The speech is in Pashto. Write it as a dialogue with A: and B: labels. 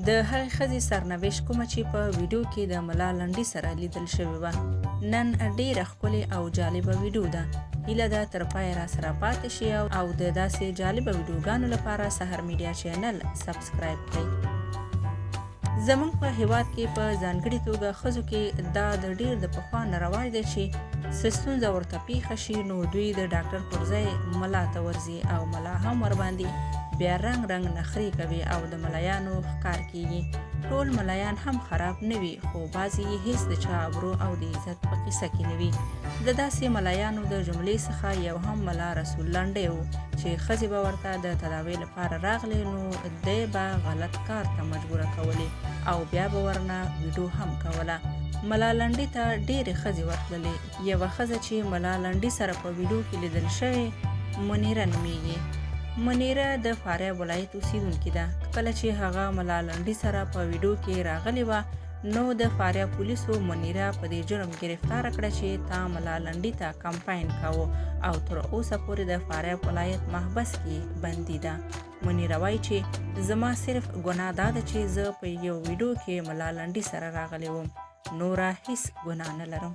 A: د هغې ښځې سرنوشت کومه چې په ویډیو کې د ملا لنډۍ سره لیدل شوې وه. نن ډېره ښکلې او جالبه ویډیو ده. هیله ده تر پایه را سره پاتې شي او د داسې جالبه ویډیوګانو لپاره سحر میډیا چینل سبسکرایب کړئ. زموږ په هیواد کې په ځانګړې توګه ښځو کې دا د ډېر د پخوا نه رواج دی چې څه ستونزه ورته پیښه شي نو دوی د ډاکټر پر ځای ملا ته ورځي او ملا هم ورباندې بیا رنګ نخرې کوي او د ملایانو ښکار کیږي. ټول ملایان هم خراب نه وي خو بعضې یې هېڅ د چا ابرو او د عزت په قصه کې نه وي. د داسې ملایانو د جملې څخه یو هم ملا رسول لنډۍ و چې ښځې به ورته د تداوۍ لپاره راغلې نو دی به غلط کار ته مجبوره کولې او بیا به ورنه ویډیو هم کوله. ملا لنډۍ ته ډېرې ښځې ورتللې. یوه ښځه چې ملا لنډۍ سره په ویډیو کې لیدل شوې منیره نومیږي. منیره د فاریاب ولایت اوسیدونکې ده. کله چې هغه ملا لنډۍ سره په ویډیو کې راغلې وه نو د فاریاب پولیسو منیره په دې جرم ګرفتاره کړه چې تا ملا لنډۍ ته کمپاین کاوه او تر اوسه پورې د فاریاب ولایت محبس کې بندي ده. منیره وایي چې زما صرف ګناه دا ده چې زه په یو ویډیو کې ملا لنډۍ سره راغلی وم، نوره هیڅ ګناه نه لرم.